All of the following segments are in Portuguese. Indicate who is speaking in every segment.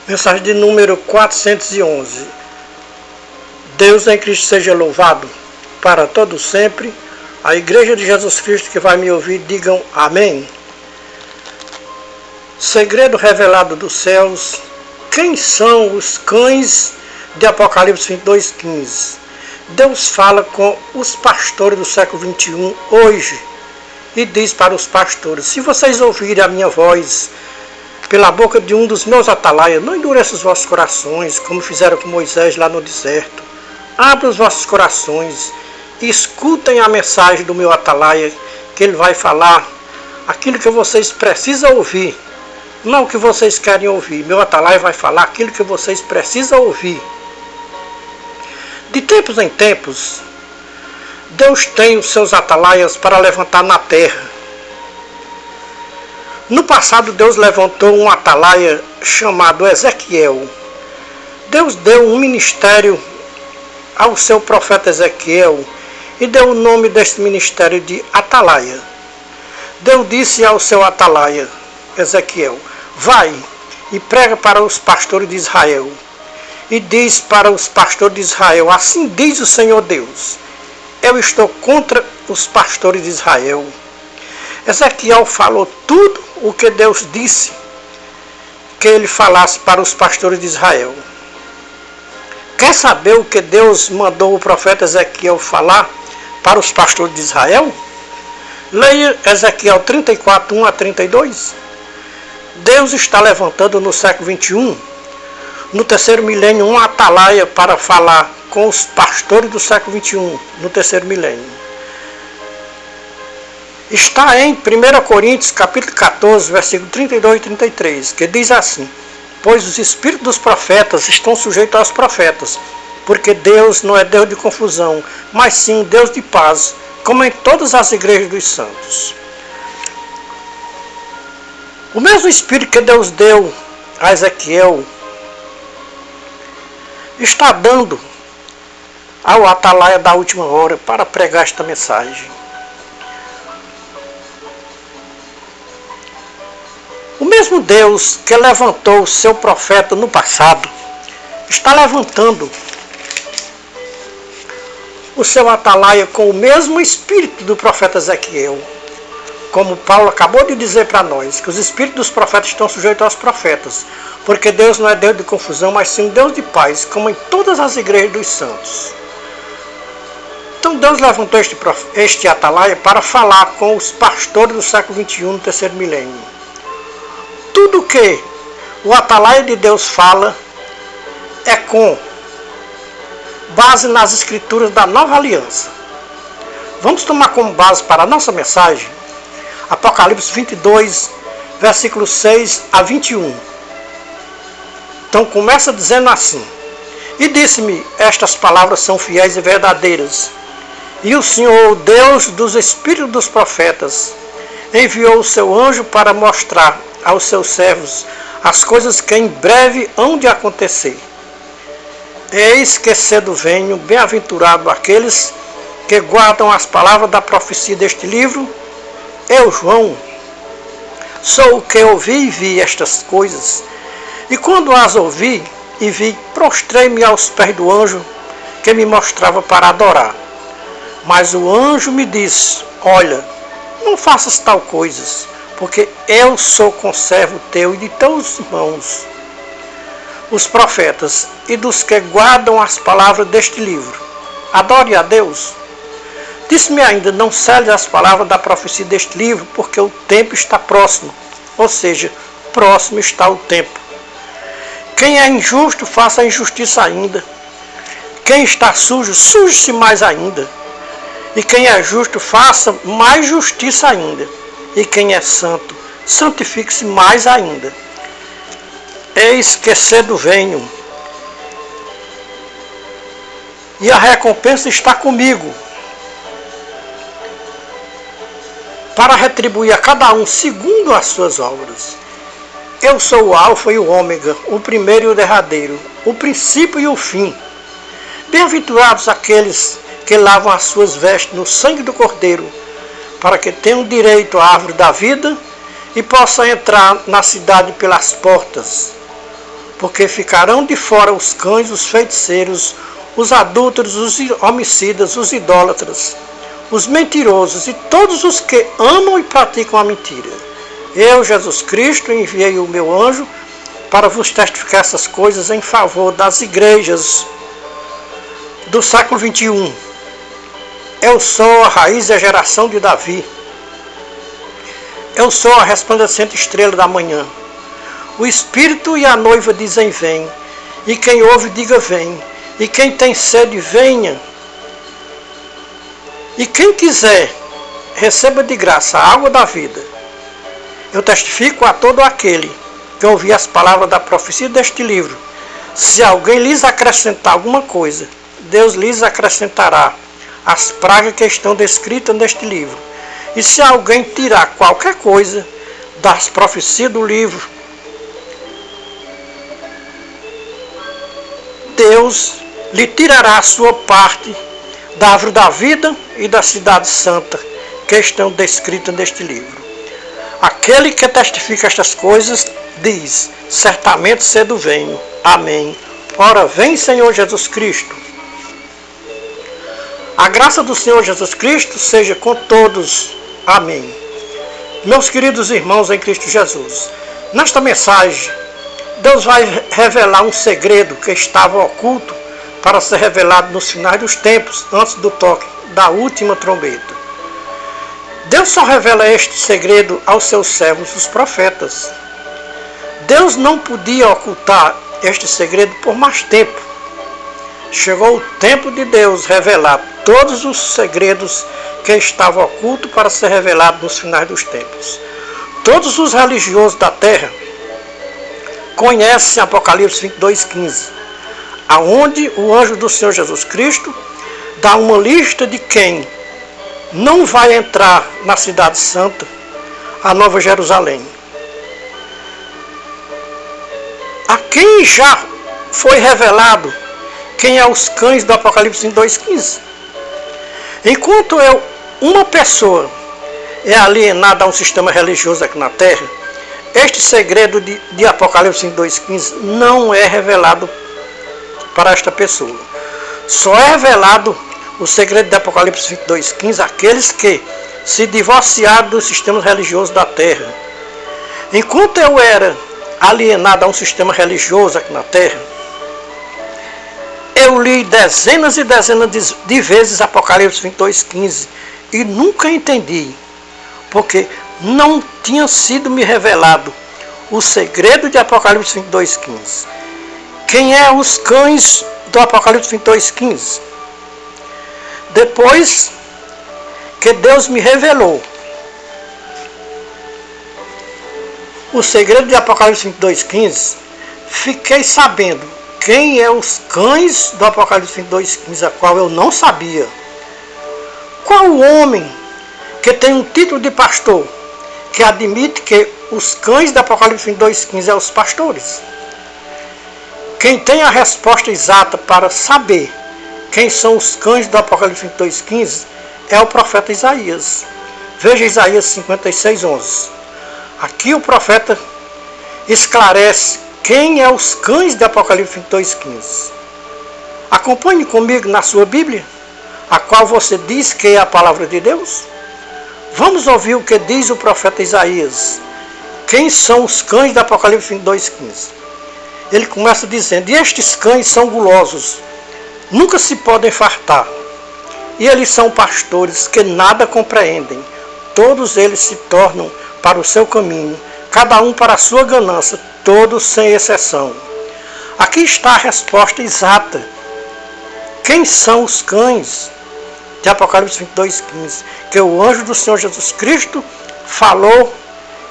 Speaker 1: Mensagem de número 411. Deus em Cristo seja louvado para todo sempre. A Igreja de Jesus Cristo que vai me ouvir, digam amém. Segredo revelado dos céus. Quem são os cães de Apocalipse 22:15? Deus fala com os pastores do século 21 hoje e diz para os pastores: se vocês ouvirem a minha voz pela boca de um dos meus atalaias, não endureçam os vossos corações, como fizeram com Moisés lá no deserto. Abram os vossos corações e escutem a mensagem do meu atalaia, que ele vai falar aquilo que vocês precisam ouvir, não o que vocês querem ouvir. Meu atalaia vai falar aquilo que vocês precisam ouvir. De tempos em tempos, Deus tem os seus atalaias para levantar na terra. No passado, Deus levantou um atalaia chamado Ezequiel. Deus deu um ministério ao seu profeta Ezequiel e deu o nome deste ministério de atalaia. Deus disse ao seu atalaia, Ezequiel: vai e prega para os pastores de Israel. E diz para os pastores de Israel: assim diz o Senhor Deus, eu estou contra os pastores de Israel. Ezequiel falou tudo o que Deus disse que ele falasse para os pastores de Israel. Quer saber o que Deus mandou o profeta Ezequiel falar para os pastores de Israel? Leia Ezequiel 34, 1 a 32. Deus está levantando no século 21, no terceiro milênio, um atalaia para falar com os pastores do século 21, no terceiro milênio. Está em 1 Coríntios capítulo 14, versículo 32 e 33, que diz assim: pois os espíritos dos profetas estão sujeitos aos profetas, porque Deus não é Deus de confusão, mas sim Deus de paz, como em todas as igrejas dos santos. O mesmo espírito que Deus deu a Ezequiel está dando ao atalaia da última hora para pregar esta mensagem. O mesmo Deus que levantou o seu profeta no passado está levantando o seu atalaia com o mesmo espírito do profeta Ezequiel. Como Paulo acabou de dizer para nós, que os espíritos dos profetas estão sujeitos aos profetas, porque Deus não é Deus de confusão, mas sim Deus de paz, como em todas as igrejas dos santos. Então Deus levantou este atalaia para falar com os pastores do século 21, no terceiro milênio. Tudo que o atalaia de Deus fala é com base nas escrituras da nova aliança. Vamos tomar como base para a nossa mensagem Apocalipse 22, versículos 6 a 21. Então começa dizendo assim: e disse-me, estas palavras são fiéis e verdadeiras. E o Senhor, o Deus dos espíritos dos profetas, enviou o seu anjo para mostrar aos seus servos as coisas que em breve hão de acontecer. Eis que cedo venho, bem-aventurado aqueles que guardam as palavras da profecia deste livro. Eu, João, sou o que ouvi e vi estas coisas. E quando as ouvi e vi, prostrei-me aos pés do anjo que me mostrava para adorar. Mas o anjo me disse: olha, não faças tal coisas, porque eu sou conservo teu e de teus irmãos, os profetas, e dos que guardam as palavras deste livro. Adore a Deus. Disse-me ainda: não cele as palavras da profecia deste livro, porque o tempo está próximo. Ou seja, próximo está o tempo. Quem é injusto, faça a injustiça ainda. Quem está sujo, suje-se mais ainda. E quem é justo, faça mais justiça ainda. E quem é santo, santifique-se mais ainda. Eis que cedo venho, e a recompensa está comigo, para retribuir a cada um segundo as suas obras. Eu sou o Alfa e o Ômega, o primeiro e o derradeiro, o princípio e o fim. Bem-aventurados aqueles que lavam as suas vestes no sangue do Cordeiro, para que tenham direito à árvore da vida e possam entrar na cidade pelas portas. porque ficarão de fora os cães, os feiticeiros, os adúlteros, os homicidas, os idólatras, os mentirosos e todos os que amam e praticam a mentira. Eu, Jesus Cristo, enviei o meu anjo para vos testificar essas coisas em favor das igrejas do século XXI. Eu sou a raiz e a geração de Davi. Eu sou a resplandecente estrela da manhã. O Espírito e a noiva dizem vem, e quem ouve diga vem, e quem tem sede venha. E quem quiser, receba de graça a água da vida. Eu testifico a todo aquele que ouvir as palavras da profecia deste livro. Se alguém lhes acrescentar alguma coisa, Deus lhes acrescentará as pragas que estão descritas neste livro. E se alguém tirar qualquer coisa das profecias do livro, Deus lhe tirará a sua parte da árvore da vida e da cidade santa que estão descritas neste livro. Aquele que testifica estas coisas diz: certamente cedo venho. Amém. Ora, vem, Senhor Jesus Cristo. A graça do Senhor Jesus Cristo seja com todos. Amém. Meus queridos irmãos em Cristo Jesus, nesta mensagem, Deus vai revelar um segredo que estava oculto para ser revelado nos finais dos tempos, antes do toque da última trombeta. Deus só revela este segredo aos seus servos, os profetas. Deus não podia ocultar este segredo por mais tempo. Chegou o tempo de Deus revelar todos os segredos que estavam ocultos para ser revelado nos finais dos tempos. Todos os religiosos da terra conhecem Apocalipse 22:15, aonde o anjo do Senhor Jesus Cristo dá uma lista de quem não vai entrar na cidade santa, a Nova Jerusalém. A quem já foi revelado quem é os cães do Apocalipse 22:15. Enquanto uma pessoa é alienada a um sistema religioso aqui na Terra, este segredo de Apocalipse 22:15 não é revelado para esta pessoa. Só é revelado o segredo de Apocalipse 22:15 àqueles que se divorciaram dos sistemas religiosos da Terra. Enquanto eu era alienado a um sistema religioso aqui na Terra, eu li dezenas e dezenas de vezes Apocalipse 22:15 e nunca entendi, porque não tinha sido me revelado o segredo de Apocalipse 22:15. Quem é os cães do Apocalipse 22:15? Depois que Deus me revelou o segredo de Apocalipse 22:15, fiquei sabendo quem é os cães do Apocalipse 22:15, a qual eu não sabia. Qual o homem que tem um título de pastor que admite que os cães do Apocalipse 22:15 são os pastores? Quem tem a resposta exata para saber quem são os cães do Apocalipse 22:15 é o profeta Isaías. Veja Isaías 56:11. Aqui o profeta esclarece quem é os cães de Apocalipse 22:15. Acompanhe comigo na sua Bíblia, a qual você diz que é a palavra de Deus. Vamos ouvir o que diz o profeta Isaías. Quem são os cães de Apocalipse 22:15? Ele começa dizendo: e estes cães são gulosos, nunca se podem fartar. E eles são pastores que nada compreendem. Todos eles se tornam para o seu caminho, cada um para a sua ganância, todos sem exceção. Aqui está a resposta exata. Quem são os cães de Apocalipse 22:15? Que o anjo do Senhor Jesus Cristo falou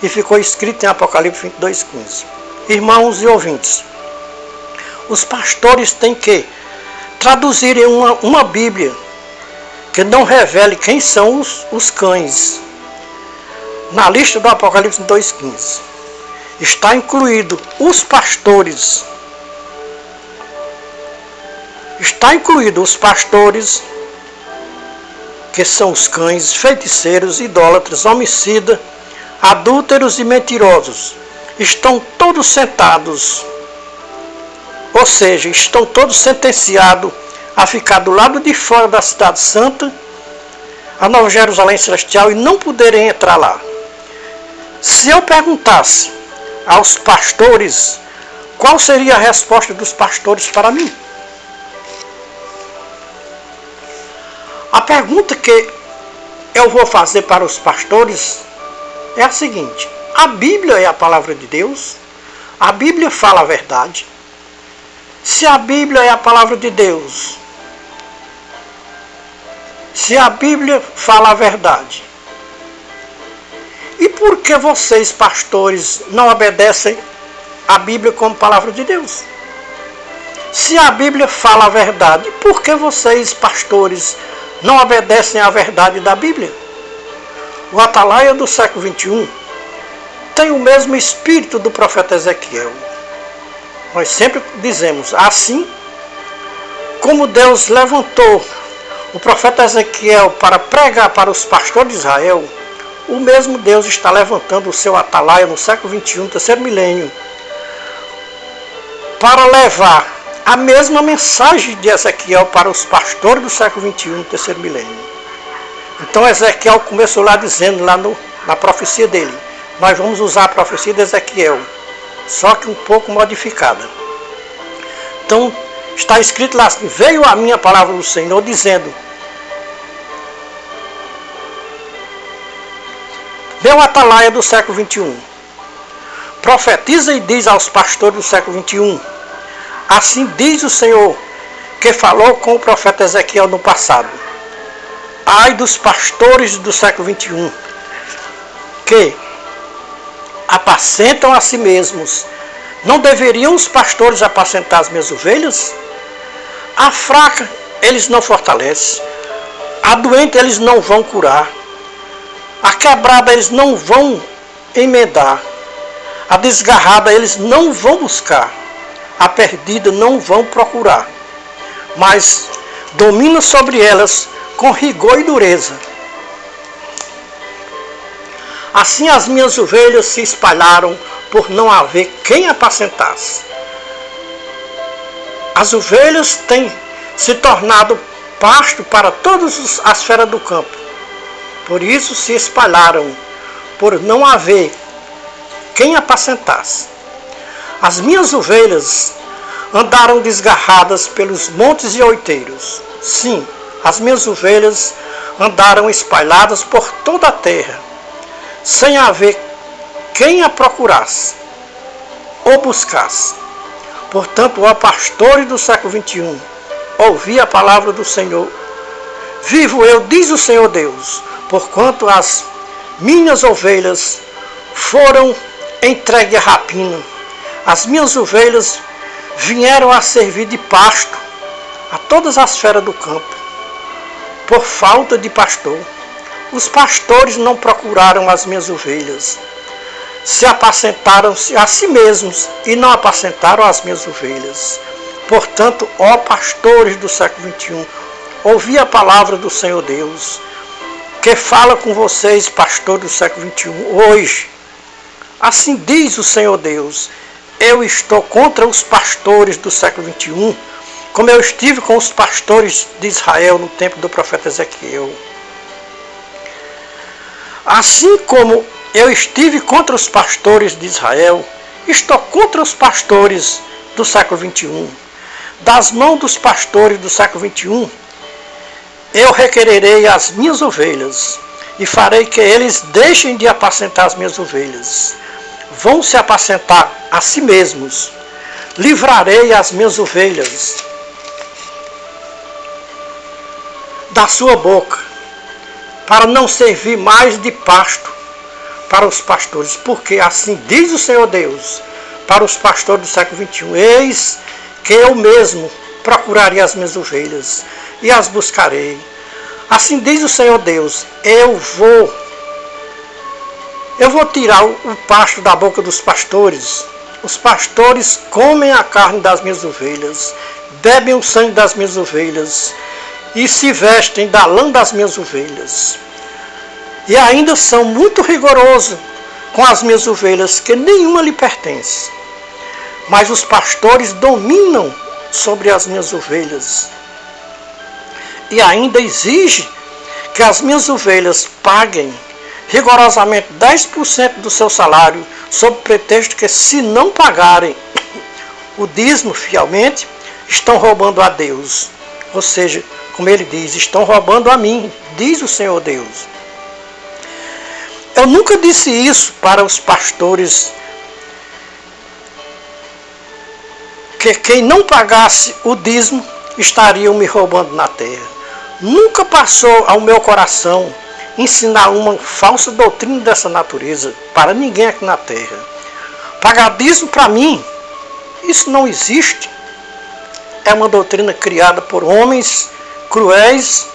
Speaker 1: e ficou escrito em Apocalipse 22:15. Irmãos e ouvintes, os pastores têm que traduzir em uma Bíblia que não revele quem são os cães. Na lista do Apocalipse 22:15 está incluído os pastores. Está incluído os pastores, que são os cães, feiticeiros, idólatras, homicidas, adúlteros e mentirosos. Estão todos sentados ou seja, estão todos sentenciados a ficar do lado de fora da cidade santa, a Nova Jerusalém Celestial, e não poderem entrar lá. Se eu perguntasse aos pastores, qual seria a resposta dos pastores para mim? A pergunta que eu vou fazer para os pastores é a seguinte: a Bíblia é a palavra de Deus? A Bíblia fala a verdade? Se a Bíblia é a palavra de Deus, se a Bíblia fala a verdade, e por que vocês, pastores, não obedecem a Bíblia como palavra de Deus? Se a Bíblia fala a verdade, por que vocês, pastores, não obedecem à verdade da Bíblia? O atalaia do século XXI tem o mesmo espírito do profeta Ezequiel. Nós sempre dizemos, assim como Deus levantou o profeta Ezequiel para pregar para os pastores de Israel, o mesmo Deus está levantando o seu atalaia no século XXI, terceiro milênio, para levar a mesma mensagem de Ezequiel para os pastores do século XXI, terceiro milênio. Então Ezequiel começou lá dizendo, na profecia dele, nós vamos usar a profecia de Ezequiel, só que um pouco modificada. Então está escrito lá assim: veio a minha palavra do Senhor dizendo, meu atalaia do século XXI, profetiza e diz aos pastores do século XXI, assim diz o Senhor, que falou com o profeta Ezequiel no passado. Ai dos pastores do século XXI, que apacentam a si mesmos. Não deveriam os pastores apacentar as minhas ovelhas? A fraca eles não fortalecem, a doente eles não vão curar, a quebrada eles não vão emendar, a desgarrada eles não vão buscar, a perdida não vão procurar, mas domina sobre elas com rigor e dureza. Assim as minhas ovelhas se espalharam por não haver quem apacentasse. As ovelhas têm se tornado pasto para todas as feras do campo. Por isso se espalharam, por não haver quem apacentasse. As minhas ovelhas andaram desgarradas pelos montes e outeiros. Sim, as minhas ovelhas andaram espalhadas por toda a terra, sem haver quem a procurasse ou buscasse. Portanto, ó pastores do século XXI, ouvi a palavra do Senhor. Vivo eu, diz o Senhor Deus, porquanto as minhas ovelhas foram entregues à rapina. As minhas ovelhas vieram a servir de pasto a todas as feras do campo, por falta de pastor. Os pastores não procuraram as minhas ovelhas, se apacentaram-se a si mesmos e não apacentaram as minhas ovelhas. Portanto, ó pastores do século XXI, ouvi a palavra do Senhor Deus, que fala com vocês, pastores do século XXI, hoje. Assim diz o Senhor Deus, eu estou contra os pastores do século XXI, como eu estive com os pastores de Israel no tempo do profeta Ezequiel. Assim como eu estive contra os pastores de Israel, estou contra os pastores do século XXI. Das mãos dos pastores do século XXI, eu requererei as minhas ovelhas e farei que eles deixem de apacentar as minhas ovelhas. Vão se apacentar a si mesmos. Livrarei as minhas ovelhas da sua boca, para não servir mais de pasto para os pastores, porque assim diz o Senhor Deus para os pastores do século XXI, eis que eu mesmo procurarei as minhas ovelhas e as buscarei. Assim diz o Senhor Deus, eu vou tirar o pasto da boca dos pastores. Os pastores comem a carne das minhas ovelhas, bebem o sangue das minhas ovelhas e se vestem da lã das minhas ovelhas. E ainda são muito rigorosos com as minhas ovelhas, que nenhuma lhe pertence. mas os pastores dominam sobre as minhas ovelhas. E ainda exige que as minhas ovelhas paguem rigorosamente 10% do seu salário, sob pretexto que, se não pagarem o dízimo fielmente, estão roubando a Deus. Ou seja, como ele diz, estão roubando a mim, diz o Senhor Deus. Eu nunca disse isso para os pastores, que quem não pagasse o dízimo estariam me roubando na terra. Nunca passou ao meu coração ensinar uma falsa doutrina dessa natureza para ninguém aqui na terra. Pagar dízimo para mim, isso não existe. É uma doutrina criada por homens cruéis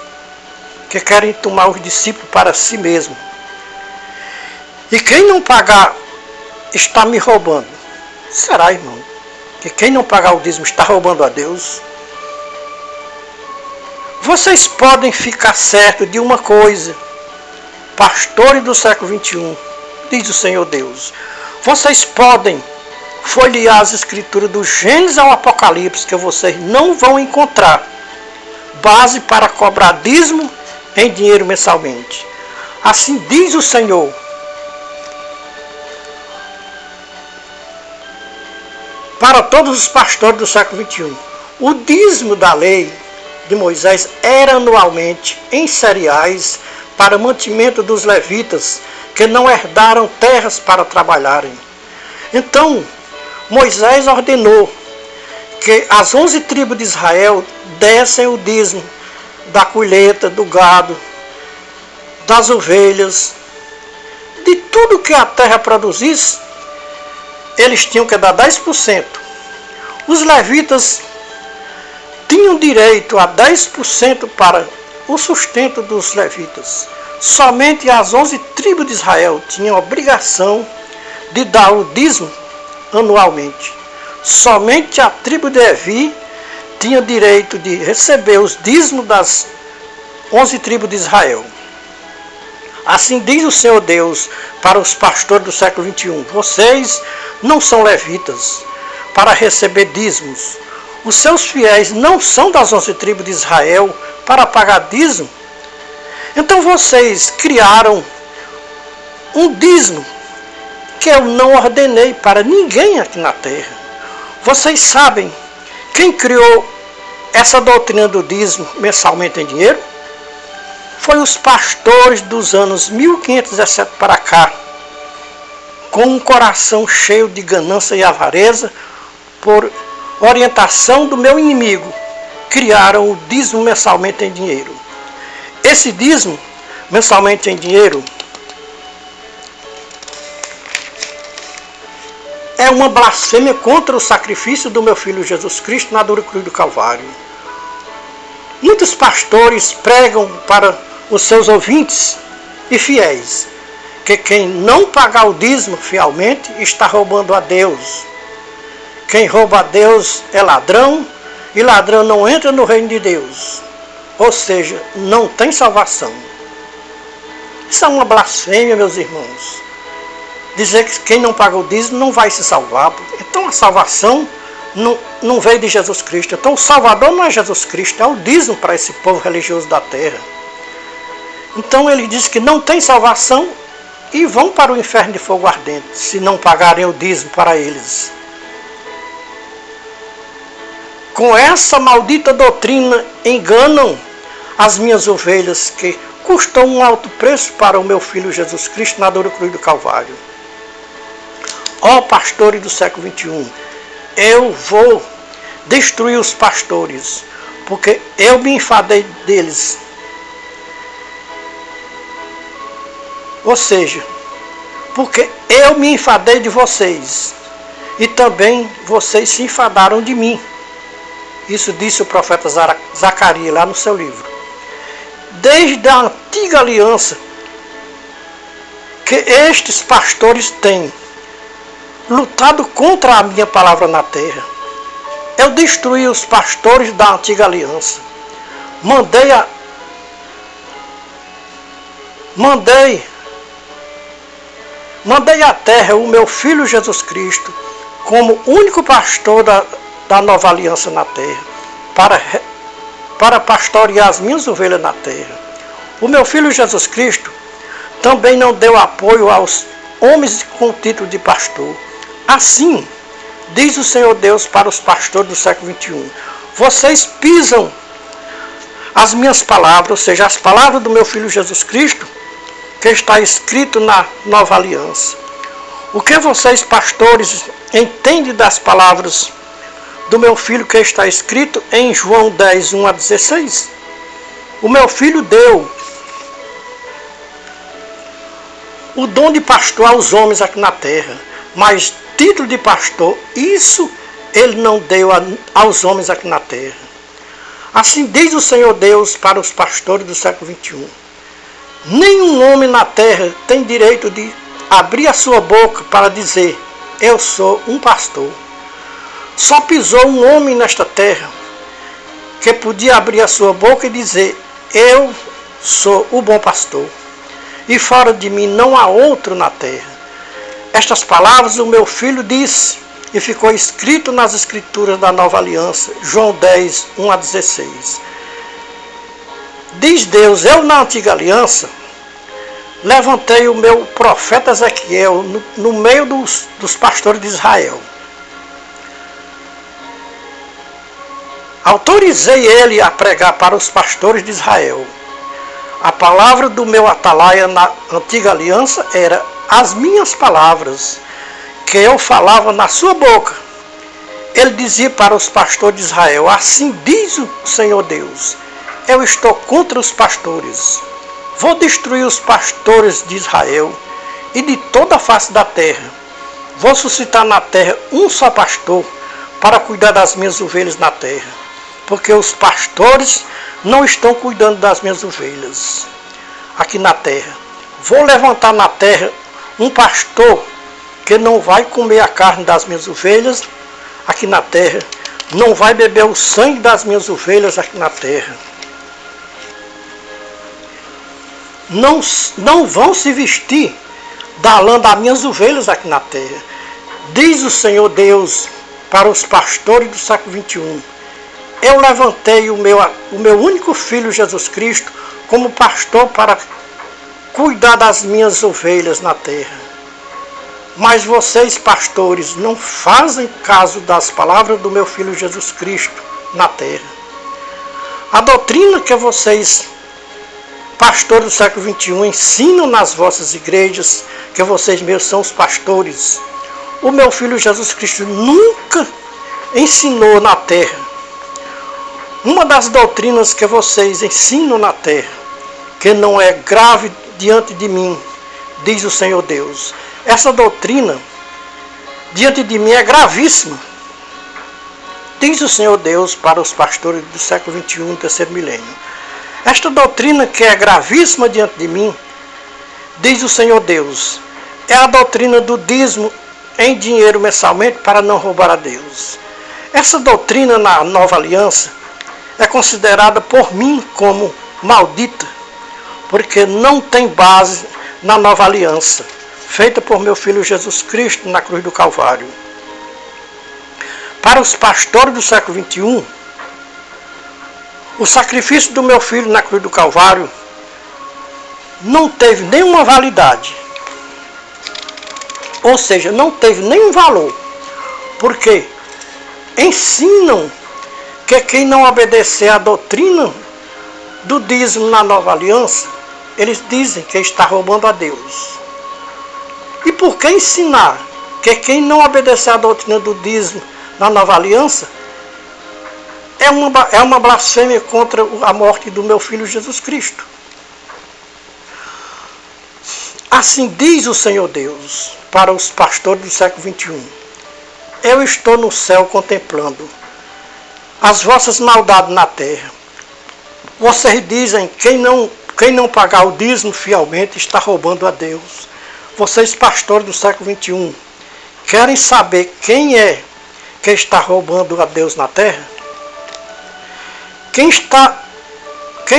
Speaker 1: que querem tomar os discípulos para si mesmo. E quem não pagar está me roubando. Será, irmão, que quem não pagar o dízimo está roubando a Deus? Vocês podem ficar certos de uma coisa, pastores do século XXI, diz o Senhor Deus. Vocês podem folhear as escrituras do Gênesis ao Apocalipse, que vocês não vão encontrar base para cobrar dízimo em dinheiro mensalmente. Assim diz o Senhor. Para todos os pastores do século XXI, o dízimo da lei de Moisés era anualmente em cereais para mantimento dos levitas que não herdaram terras para trabalharem. Então, Moisés ordenou que as 11 tribos de Israel dessem o dízimo da colheita, do gado, das ovelhas, de tudo que a terra produzisse, eles tinham que dar 10%. Os levitas tinham direito a 10% para o sustento dos levitas. Somente as 11 tribos de Israel tinham a obrigação de dar o dízimo anualmente. Somente a tribo de Levi tinha direito de receber os dízimos das 11 tribos de Israel. Assim diz o Senhor Deus para os pastores do século XXI: vocês não são levitas para receber dízimos. Os seus fiéis não são das 11 tribos de Israel para pagar dízimo. Então vocês criaram um dízimo que eu não ordenei para ninguém aqui na terra. Vocês sabem quem criou essa doutrina do dízimo mensalmente em dinheiro? Foi os pastores dos anos 1517 para cá, com um coração cheio de ganância e avareza, por orientação do meu inimigo, criaram o dízimo mensalmente em dinheiro. Esse dízimo mensalmente em dinheiro é uma blasfêmia contra o sacrifício do meu Filho Jesus Cristo na dura cruz do Calvário. Muitos pastores pregam para os seus ouvintes e fiéis que quem não pagar o dízimo fielmente está roubando a Deus. Quem rouba a Deus é ladrão, e ladrão não entra no reino de Deus. Ou seja, não tem salvação. Isso é uma blasfêmia, meus irmãos. Dizer que quem não paga o dízimo não vai se salvar. Então a salvação não veio de Jesus Cristo. Então o Salvador não é Jesus Cristo, é o dízimo para esse povo religioso da terra. Então ele diz que não tem salvação e vão para o inferno de fogo ardente, se não pagarem o dízimo para eles. Com essa maldita doutrina enganam as minhas ovelhas, que custam um alto preço para o meu Filho Jesus Cristo na dura cruz do Calvário. Ó pastores do século XXI, eu vou destruir os pastores, porque eu me enfadei deles. Ou seja, porque eu me enfadei de vocês, e também vocês se enfadaram de mim. Isso disse o profeta Zacarias lá no seu livro. Desde a antiga aliança que estes pastores têm lutado contra a minha palavra na terra. Eu destruí os pastores da antiga aliança. Mandei à terra o meu Filho Jesus Cristo como único pastor da nova aliança na terra, para pastorear as minhas ovelhas na terra. O meu Filho Jesus Cristo também não deu apoio aos homens com o título de pastor. Assim, diz o Senhor Deus para os pastores do século XXI, vocês pisam as minhas palavras, ou seja, as palavras do meu Filho Jesus Cristo, que está escrito na nova aliança. O que vocês, pastores, entendem das palavras do meu Filho que está escrito em João 10, 1 a 16? O meu Filho deu o dom de pastor aos homens aqui na terra, mas título de pastor, isso ele não deu aos homens aqui na terra. Assim diz o Senhor Deus para os pastores do século XXI. Nenhum homem na terra tem direito de abrir a sua boca para dizer, eu sou um pastor. Só pisou um homem nesta terra que podia abrir a sua boca e dizer, eu sou o bom pastor. E fora de mim não há outro na terra. Estas palavras o meu Filho disse, e ficou escrito nas Escrituras da Nova Aliança, João 10, 1 a 16. Diz Deus, eu na Antiga Aliança, levantei o meu profeta Ezequiel no meio dos pastores de Israel. Autorizei ele a pregar para os pastores de Israel. A palavra do meu atalaia na Antiga Aliança era as minhas palavras, que eu falava na sua boca. Ele dizia para os pastores de Israel, assim diz o Senhor Deus, eu estou contra os pastores, vou destruir os pastores de Israel e de toda a face da terra. Vou suscitar na terra um só pastor para cuidar das minhas ovelhas na terra, porque os pastores não estão cuidando das minhas ovelhas aqui na terra. Vou levantar na terra um pastor que não vai comer a carne das minhas ovelhas aqui na terra, não vai beber o sangue das minhas ovelhas aqui na terra. Não vão se vestir da lã das minhas ovelhas aqui na terra. Diz o Senhor Deus para os pastores do século XXI. Eu levantei o meu único Filho Jesus Cristo como pastor para cuidar das minhas ovelhas na terra. Mas vocês, pastores, não fazem caso das palavras do meu Filho Jesus Cristo na terra. A doutrina que vocês, pastores do século XXI, ensinam nas vossas igrejas, que vocês mesmos são os pastores, o meu Filho Jesus Cristo nunca ensinou na terra. Uma das doutrinas que vocês ensinam na terra, que não é grave diante de mim, diz o Senhor Deus. Essa doutrina, diante de mim, é gravíssima. Diz o Senhor Deus para os pastores do século XXI, terceiro milênio. Esta doutrina que é gravíssima diante de mim, diz o Senhor Deus, é a doutrina do dízimo em dinheiro mensalmente para não roubar a Deus. Essa doutrina na nova aliança é considerada por mim como maldita, porque não tem base na nova aliança, feita por meu Filho Jesus Cristo na cruz do Calvário. Para os pastores do século XXI, o sacrifício do meu Filho na cruz do Calvário não teve nenhuma validade. Ou seja, não teve nenhum valor. Porque ensinam que quem não obedecer à doutrina do dízimo na nova aliança, eles dizem que está roubando a Deus. E por que ensinar que quem não obedecer à doutrina do dízimo na nova aliança é uma blasfêmia contra a morte do meu Filho Jesus Cristo? Assim diz o Senhor Deus para os pastores do século XXI. Eu estou no céu contemplando as vossas maldades na terra. Vocês dizem, quem não pagar o dízimo fielmente está roubando a Deus. Vocês, pastores do século XXI, querem saber quem é que está roubando a Deus na terra? Quem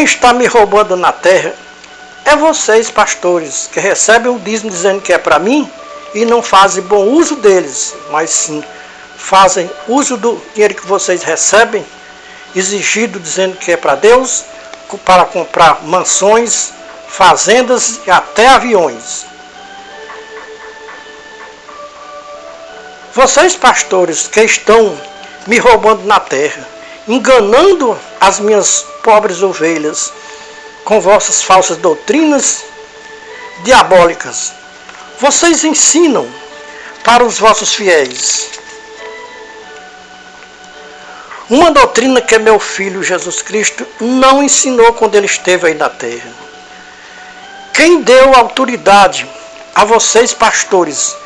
Speaker 1: está me roubando na terra é vocês, pastores, que recebem o dízimo dizendo que é para mim e não fazem bom uso deles, mas sim fazem uso do dinheiro que vocês recebem, exigido dizendo que é para Deus, para comprar mansões, fazendas e até aviões. Vocês, pastores, que estão me roubando na terra, enganando as minhas pobres ovelhas com vossas falsas doutrinas diabólicas, vocês ensinam para os vossos fiéis uma doutrina que meu Filho Jesus Cristo não ensinou quando ele esteve aí na terra. Quem deu autoridade a vocês, pastores,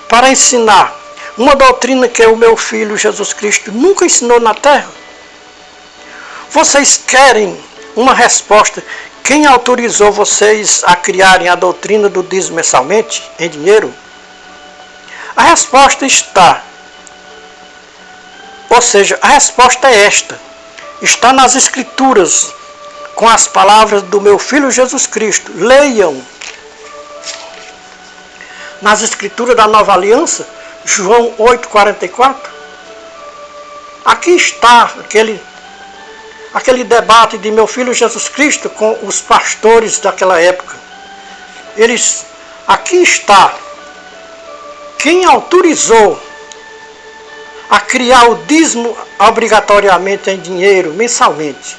Speaker 1: para ensinar uma doutrina que o meu Filho Jesus Cristo nunca ensinou na terra? Vocês querem uma resposta? Quem autorizou vocês a criarem a doutrina do dízimo mensalmente em dinheiro? A resposta está, ou seja, a resposta é esta. Está nas Escrituras, com as palavras do meu Filho Jesus Cristo. Leiam nas Escrituras da Nova Aliança, João 8,44. Aqui está aquele debate de meu Filho Jesus Cristo com os pastores daquela época. Aqui está quem autorizou a criar o dízimo obrigatoriamente em dinheiro, mensalmente.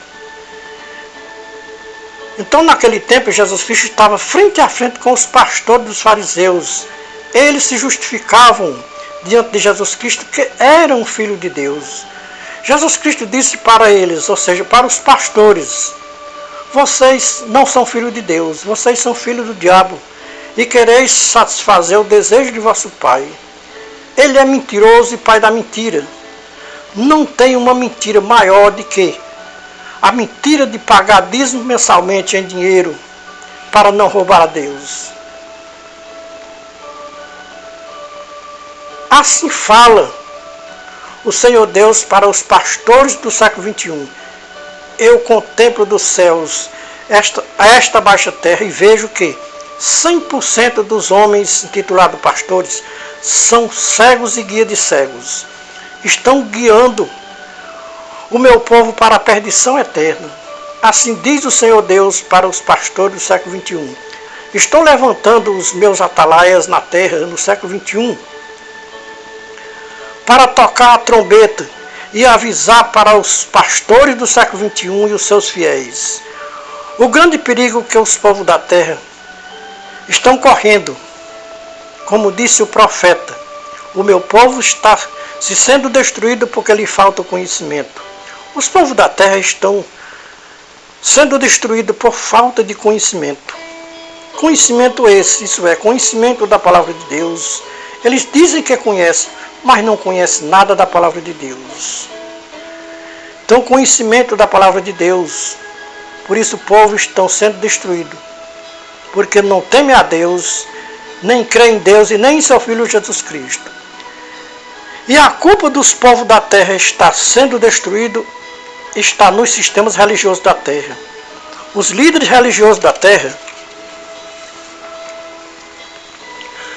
Speaker 1: Então, naquele tempo, Jesus Cristo estava frente a frente com os pastores dos fariseus. Eles se justificavam diante de Jesus Cristo que eram filho de Deus. Jesus Cristo disse para eles, ou seja, para os pastores: vocês não são filhos de Deus, vocês são filhos do diabo e quereis satisfazer o desejo de vosso pai. Ele é mentiroso e pai da mentira. Não tem uma mentira maior do que a mentira de pagar dízimo mensalmente em dinheiro para não roubar a Deus. Assim fala o Senhor Deus para os pastores do século XXI. Eu contemplo dos céus esta baixa terra e vejo que 100% dos homens intitulados pastores são cegos e guia de cegos. Estão guiando o meu povo para a perdição eterna. Assim diz o Senhor Deus para os pastores do século XXI. Estou levantando os meus atalaias na terra no século XXI para tocar a trombeta e avisar para os pastores do século XXI e os seus fiéis o grande perigo que os povos da terra estão correndo. Como disse o profeta, o meu povo está se sendo destruído porque lhe falta o conhecimento. Os povos da terra estão sendo destruídos por falta de conhecimento. Conhecimento esse, isso é, conhecimento da palavra de Deus. Eles dizem que conhecem, mas não conhecem nada da palavra de Deus. Então, conhecimento da palavra de Deus. Por isso o povo está sendo destruído, porque não teme a Deus, nem crê em Deus e nem em seu Filho Jesus Cristo. E a culpa dos povos da terra está sendo destruído está nos sistemas religiosos da terra. Os líderes religiosos da terra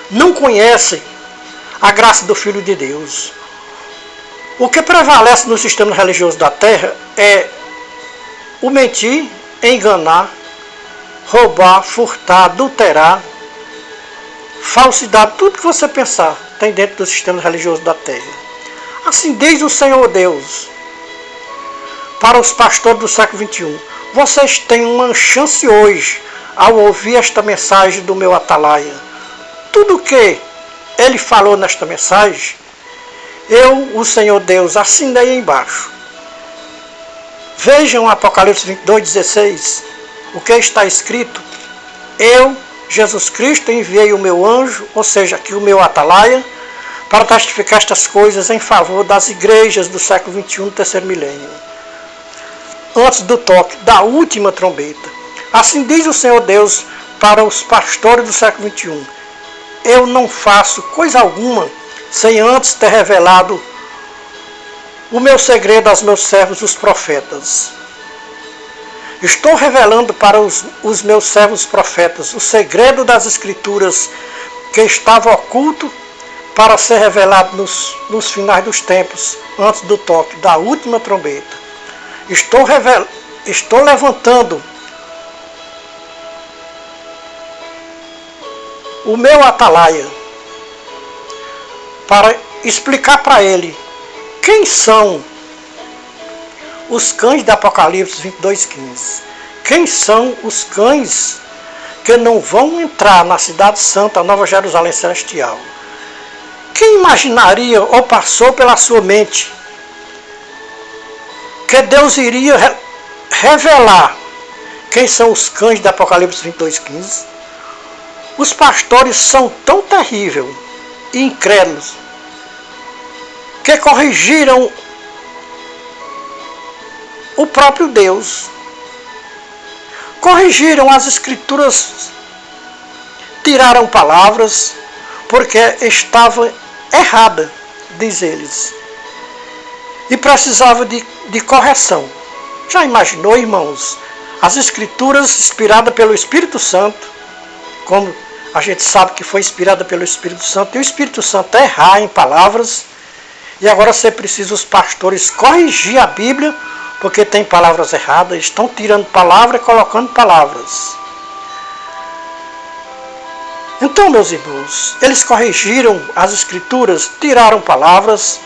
Speaker 1: não conhecem a graça do Filho de Deus. O que prevalece nos sistemas religiosos da terra é o mentir, enganar, roubar, furtar, adulterar, falsidade, tudo que você pensar tem dentro do sistema religioso da terra. Assim diz o Senhor Deus para os pastores do século XXI. Vocês têm uma chance hoje ao ouvir esta mensagem do meu atalaia. Tudo que ele falou nesta mensagem, eu, o Senhor Deus, assinei embaixo. Vejam Apocalipse 22:16, o que está escrito: eu, Jesus Cristo, enviei o meu anjo, ou seja, aqui o meu atalaia, para testificar estas coisas em favor das igrejas do século XXI, do terceiro milênio, antes do toque da última trombeta. Assim diz o Senhor Deus para os pastores do século XXI: eu não faço coisa alguma sem antes ter revelado o meu segredo aos meus servos, os profetas. Estou revelando para os meus servos profetas o segredo das Escrituras que estava oculto para ser revelado nos finais dos tempos, antes do toque da última trombeta. Estou levantando o meu atalaia para explicar para ele quem são os cães de Apocalipse 22:15. Quem são os cães que não vão entrar na cidade santa, a Nova Jerusalém Celestial? Quem imaginaria ou passou pela sua mente que Deus iria revelar quem são os cães de Apocalipse 22:15? Os pastores são tão terríveis e incrédulos que corrigiram o próprio Deus. Corrigiram as escrituras, tiraram palavras, porque estava errada, diz eles, e precisava de correção. Já imaginou, irmãos, as escrituras inspiradas pelo Espírito Santo, como a gente sabe que foi inspirada pelo Espírito Santo, e o Espírito Santo errar em palavras, e agora você precisa os pastores corrigir a Bíblia, porque tem palavras erradas, estão tirando palavras e colocando palavras. Então, meus irmãos, eles corrigiram as escrituras, tiraram palavras,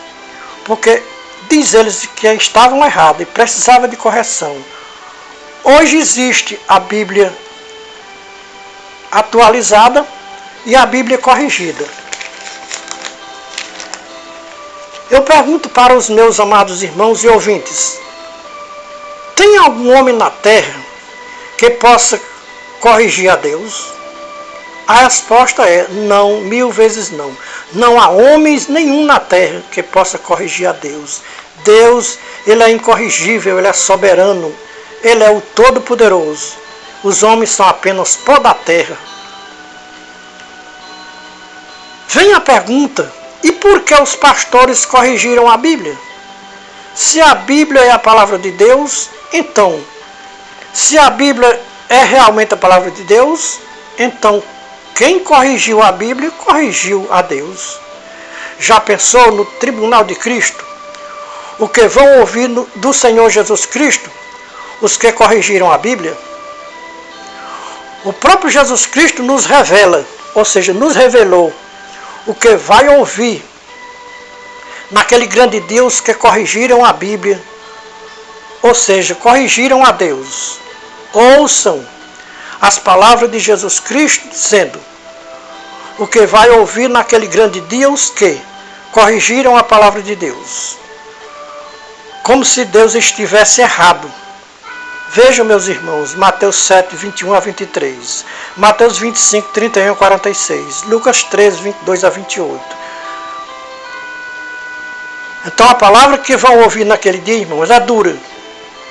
Speaker 1: porque diz eles que estavam errados e precisavam de correção. Hoje existe a Bíblia atualizada e a Bíblia corrigida. Eu pergunto para os meus amados irmãos e ouvintes: tem algum homem na terra que possa corrigir a Deus? A resposta é não, 1000 vezes não. Não há homens nenhum na terra que possa corrigir a Deus. Deus, Ele é incorrigível, Ele é soberano, Ele é o Todo-Poderoso. Os homens são apenas pó da terra. Vem a pergunta: e por que os pastores corrigiram a Bíblia? Se a Bíblia é a palavra de Deus, então, se a Bíblia é realmente a palavra de Deus, então quem corrigiu a Bíblia, corrigiu a Deus. Já pensou no tribunal de Cristo? O que vão ouvir do Senhor Jesus Cristo, os que corrigiram a Bíblia? O próprio Jesus Cristo nos revela, ou seja, nos revelou o que vai ouvir naquele grande Deus que corrigiram a Bíblia, ou seja, corrigiram a Deus. Ouçam as palavras de Jesus Cristo dizendo o que vai ouvir naquele grande Deus que corrigiram a palavra de Deus. Como se Deus estivesse errado. Vejam, meus irmãos, Mateus 7, 21 a 23, Mateus 25, 31 a 46, Lucas 13, 22 a 28. Então a palavra que vão ouvir naquele dia, irmãos, é dura.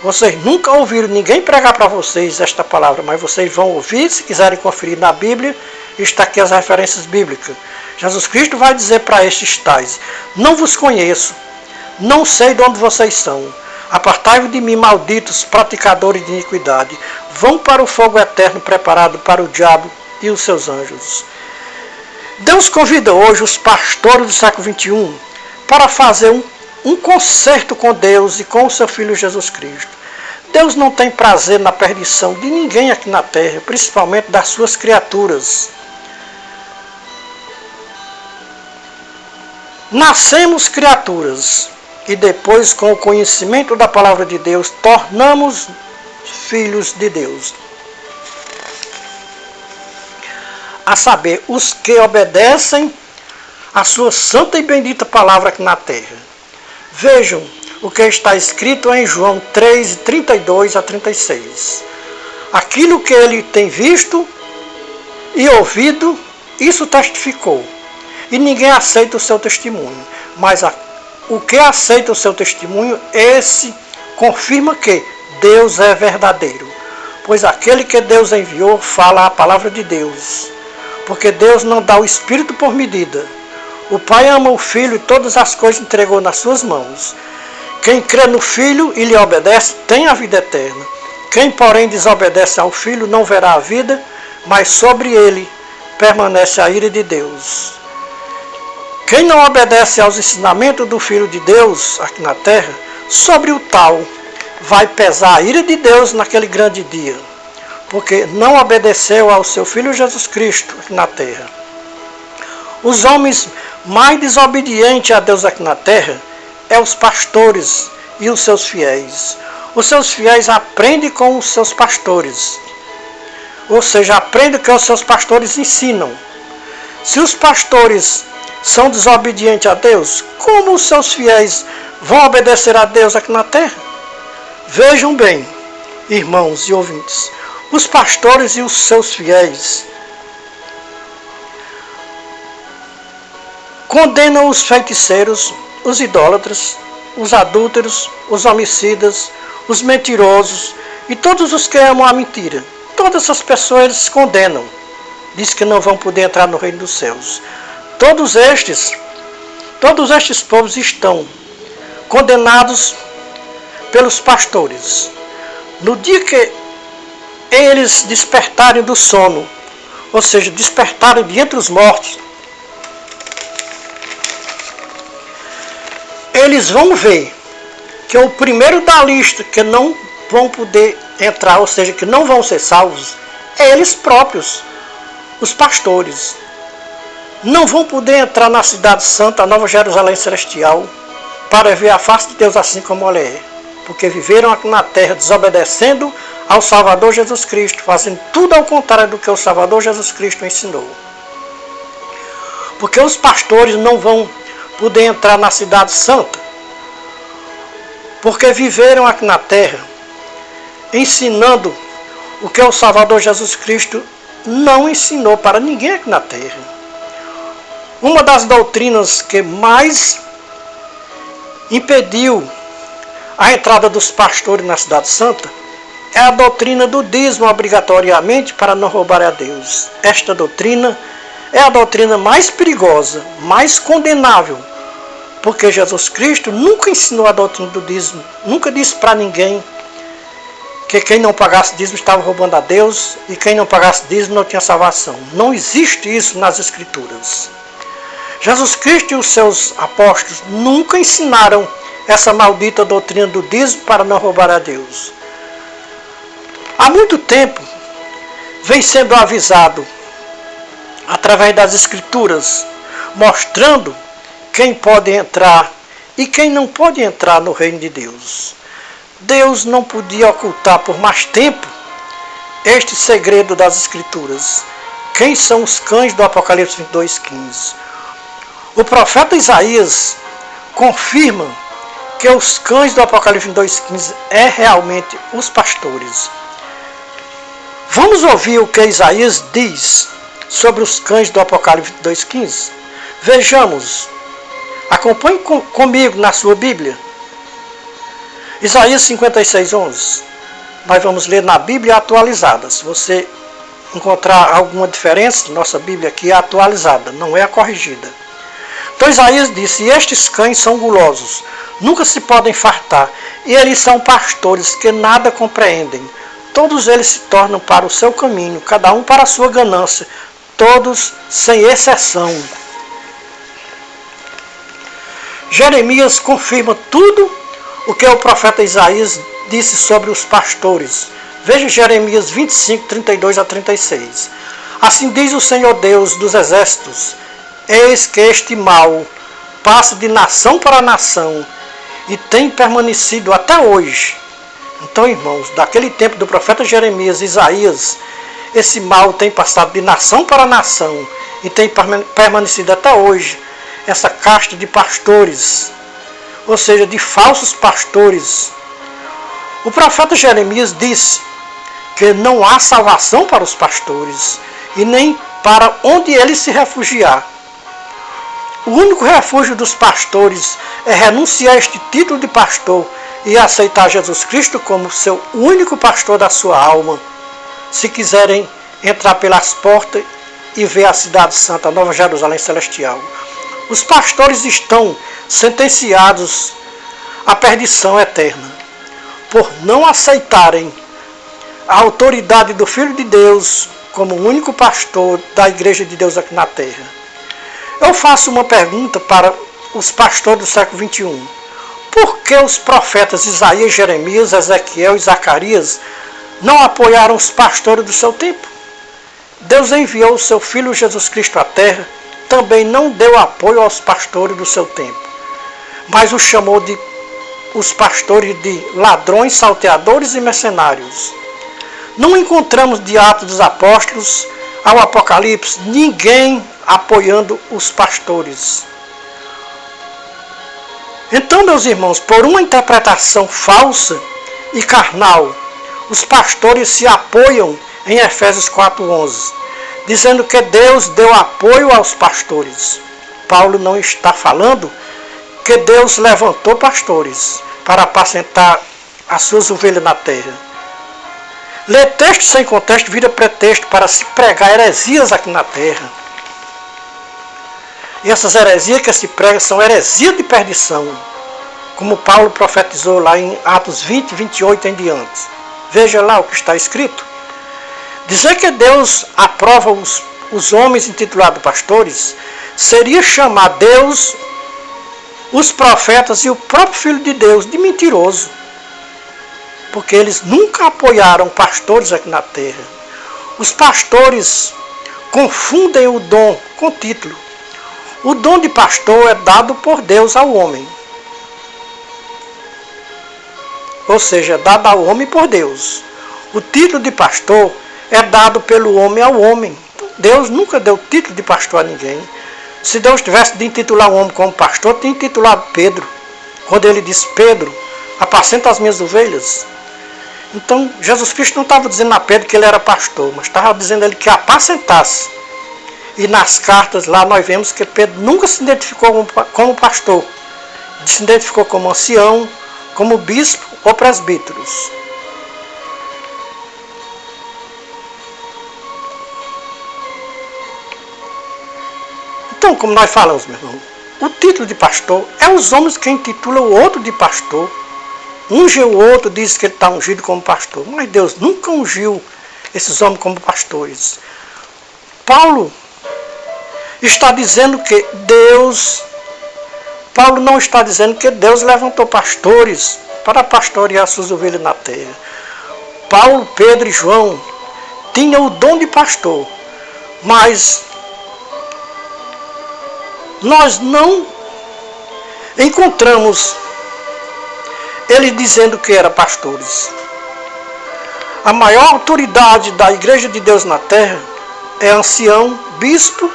Speaker 1: Vocês nunca ouviram ninguém pregar para vocês esta palavra, mas vocês vão ouvir, se quiserem conferir na Bíblia, está aqui as referências bíblicas. Jesus Cristo vai dizer para estes tais: não vos conheço, não sei de onde vocês são. Apartai-vos de mim, malditos, praticadores de iniquidade. Vão para o fogo eterno preparado para o diabo e os seus anjos. Deus convida hoje os pastores do século XXI para fazer um concerto com Deus e com o seu Filho Jesus Cristo. Deus não tem prazer na perdição de ninguém aqui na terra, principalmente das suas criaturas. Nascemos criaturas e depois, com o conhecimento da palavra de Deus, tornamos filhos de Deus. A saber, os que obedecem a sua santa e bendita palavra aqui na terra. Vejam o que está escrito em João 3, 32 a 36. Aquilo que ele tem visto e ouvido, isso testificou. E ninguém aceita o seu testemunho. Mas o que aceita o seu testemunho, esse confirma que Deus é verdadeiro. Pois aquele que Deus enviou fala a palavra de Deus. Porque Deus não dá o Espírito por medida. O Pai ama o Filho e todas as coisas entregou nas suas mãos. Quem crê no Filho e lhe obedece tem a vida eterna. Quem, porém, desobedece ao Filho não verá a vida, mas sobre ele permanece a ira de Deus. Quem não obedece aos ensinamentos do Filho de Deus aqui na terra, sobre o tal vai pesar a ira de Deus naquele grande dia, porque não obedeceu ao seu Filho Jesus Cristo aqui na terra. Os homens mais desobedientes a Deus aqui na terra é os pastores e os seus fiéis. Os seus fiéis aprendem com os seus pastores, ou seja, aprendem o que os seus pastores ensinam. Se os pastores são desobedientes a Deus, como os seus fiéis vão obedecer a Deus aqui na terra? Vejam bem, irmãos e ouvintes, os pastores e os seus fiéis condenam os feiticeiros, os idólatras, os adúlteros, os homicidas, os mentirosos e todos os que amam a mentira. Todas essas pessoas eles condenam. Diz que não vão poder entrar no reino dos céus. Todos estes povos estão condenados pelos pastores. No dia que eles despertarem do sono, ou seja, despertarem de entre os mortos, eles vão ver que o primeiro da lista que não vão poder entrar, ou seja, que não vão ser salvos, é eles próprios, os pastores. Não vão poder entrar na cidade santa, a Nova Jerusalém Celestial, para ver a face de Deus assim como ela é, porque viveram aqui na terra desobedecendo ao Salvador Jesus Cristo, fazendo tudo ao contrário do que o Salvador Jesus Cristo ensinou. Porque os pastores não vão poder entrar na cidade santa, porque viveram aqui na terra ensinando o que o Salvador Jesus Cristo não ensinou para ninguém aqui na terra. Uma das doutrinas que mais impediu a entrada dos pastores na cidade santa é a doutrina do dízimo obrigatoriamente para não roubar a Deus. Esta doutrina é a doutrina mais perigosa, mais condenável, porque Jesus Cristo nunca ensinou a doutrina do dízimo, nunca disse para ninguém que quem não pagasse dízimo estava roubando a Deus e quem não pagasse dízimo não tinha salvação. Não existe isso nas Escrituras. Jesus Cristo e os seus apóstolos nunca ensinaram essa maldita doutrina do dízimo para não roubar a Deus. Há muito tempo vem sendo avisado através das Escrituras, mostrando quem pode entrar e quem não pode entrar no reino de Deus. Deus não podia ocultar por mais tempo este segredo das Escrituras. Quem são os cães do Apocalipse 22:15? O profeta Isaías confirma que os cães do Apocalipse 22:15 é realmente os pastores. Vamos ouvir o que Isaías diz sobre os cães do Apocalipse 22:15? Vejamos. Acompanhe comigo na sua Bíblia. Isaías 56:11. Nós vamos ler na Bíblia atualizada. Se você encontrar alguma diferença, nossa Bíblia aqui é atualizada, não é a corrigida. Então Isaías disse: e estes cães são gulosos, nunca se podem fartar, e eles são pastores que nada compreendem. Todos eles se tornam para o seu caminho, cada um para a sua ganância, todos sem exceção. Jeremias confirma tudo o que o profeta Isaías disse sobre os pastores. Veja Jeremias 25, 32 a 36. Assim diz o Senhor Deus dos exércitos: eis que este mal passa de nação para nação e tem permanecido até hoje. Então, irmãos, daquele tempo do profeta Jeremias e Isaías, esse mal tem passado de nação para nação e tem permanecido até hoje. Essa casta de pastores, ou seja, de falsos pastores. O profeta Jeremias disse que não há salvação para os pastores e nem para onde eles se refugiar. O único refúgio dos pastores é renunciar a este título de pastor e aceitar Jesus Cristo como seu único pastor da sua alma, se quiserem entrar pelas portas e ver a cidade santa, a Nova Jerusalém Celestial. Os pastores estão sentenciados à perdição eterna, por não aceitarem a autoridade do Filho de Deus como o único pastor da Igreja de Deus aqui na terra. Eu faço uma pergunta para os pastores do século XXI. Por que os profetas Isaías, Jeremias, Ezequiel e Zacarias não apoiaram os pastores do seu tempo? Deus enviou o seu Filho Jesus Cristo à terra, também não deu apoio aos pastores do seu tempo, mas os chamou os pastores de ladrões, salteadores e mercenários. Não encontramos de Atos dos Apóstolos ao Apocalipse ninguém apoiando os pastores. Então, meus irmãos, por uma interpretação falsa e carnal, os pastores se apoiam em Efésios 4:11, dizendo que Deus deu apoio aos pastores. Paulo não está falando que Deus levantou pastores para apacentar as suas ovelhas na terra. Ler texto sem contexto vira pretexto para se pregar heresias aqui na terra. E essas heresias que se pregam são heresias de perdição, como Paulo profetizou lá em Atos 20, 28 em diante. Veja lá o que está escrito. Dizer que Deus aprova os homens intitulados pastores seria chamar Deus, os profetas e o próprio Filho de Deus de mentiroso, porque eles nunca apoiaram pastores aqui na terra. Os pastores confundem o dom com título. O dom de pastor é dado por Deus ao homem. Ou seja, é dado ao homem por Deus. O título de pastor é dado pelo homem ao homem. Deus nunca deu título de pastor a ninguém. Se Deus tivesse de intitular um homem como pastor, tinha intitulado Pedro. Quando ele disse: Pedro, apacenta as minhas ovelhas. Então, Jesus Cristo não estava dizendo a Pedro que ele era pastor, mas estava dizendo a ele que apacentasse. E nas cartas lá nós vemos que Pedro nunca se identificou como pastor. Se identificou como ancião, como bispo ou presbíteros. Então, como nós falamos, meu irmão, o título de pastor é os homens que intitulam o outro de pastor. Unge o outro, diz que ele está ungido como pastor. Mas Deus nunca ungiu esses homens como pastores. Paulo está dizendo que Paulo não está dizendo que Deus levantou pastores para pastorear suas ovelhas na terra. Paulo, Pedro e João tinham o dom de pastor, mas nós não encontramos eles dizendo que eram pastores. A maior autoridade da Igreja de Deus na terra é ancião, bispo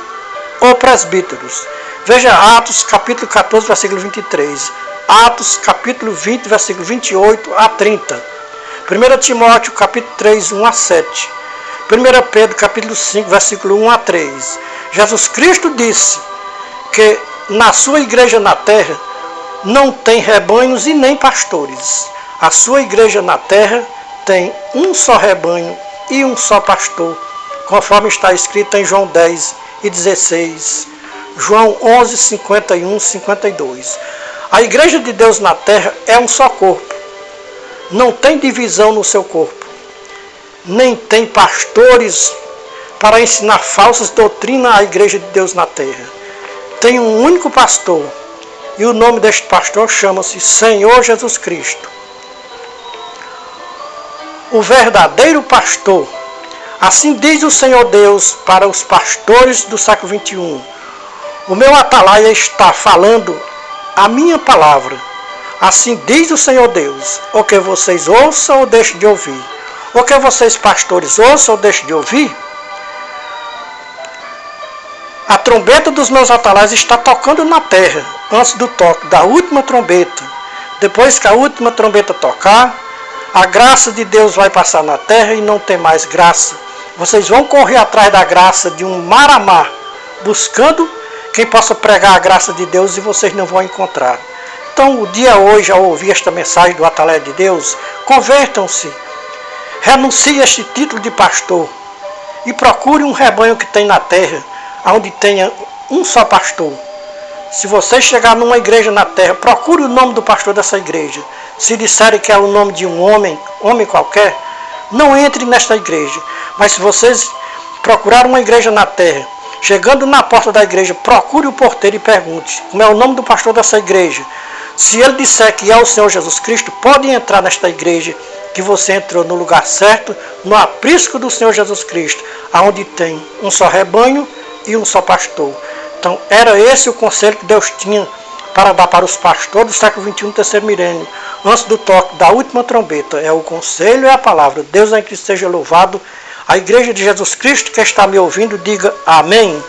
Speaker 1: ou presbíteros. Veja Atos capítulo 14, versículo 23. Atos capítulo 20, versículo 28 a 30. 1 Timóteo capítulo 3, 1 a 7. 1 Pedro capítulo 5, versículo 1 a 3. Jesus Cristo disse que na sua igreja na terra não tem rebanhos e nem pastores. A sua igreja na terra tem um só rebanho e um só pastor, conforme está escrito em João 10 e 16, João 11, 51, 52. A igreja de Deus na terra é um só corpo. Não tem divisão no seu corpo. Nem tem pastores para ensinar falsas doutrinas à igreja de Deus na terra. Tem um único pastor. E o nome deste pastor chama-se Senhor Jesus Cristo. O verdadeiro pastor. Assim diz o Senhor Deus para os pastores do século XXI. O meu atalaia está falando a minha palavra. Assim diz o Senhor Deus. Ou que vocês ouçam ou deixem de ouvir. Ou que vocês pastores ouçam ou deixem de ouvir. A trombeta dos meus atalaias está tocando na terra, antes do toque da última trombeta. Depois que a última trombeta tocar, a graça de Deus vai passar na terra e não tem mais graça. Vocês vão correr atrás da graça de um mar a mar, buscando quem possa pregar a graça de Deus e vocês não vão encontrar. Então, o dia hoje, ao ouvir esta mensagem do Atalaia de Deus, convertam-se, renunciem a este título de pastor e procurem um rebanho que tem na terra, onde tenha um só pastor. Se você chegar numa igreja na terra, procure o nome do pastor dessa igreja. Se disserem que é o nome de um homem qualquer, não entre nesta igreja. Mas se vocês procurar uma igreja na terra. Chegando na porta da igreja, procure o porteiro e pergunte como é o nome do pastor dessa igreja. Se ele disser que é o Senhor Jesus Cristo, pode entrar nesta igreja, que você entrou no lugar certo, no aprisco do Senhor Jesus Cristo, onde tem um só rebanho e um só pastor. Então, era esse o conselho que Deus tinha para dar para os pastores do século XXI, terceiro milênio, antes do toque da última trombeta. É o conselho e a palavra. Deus em Cristo seja louvado. A igreja de Jesus Cristo que está me ouvindo, diga amém.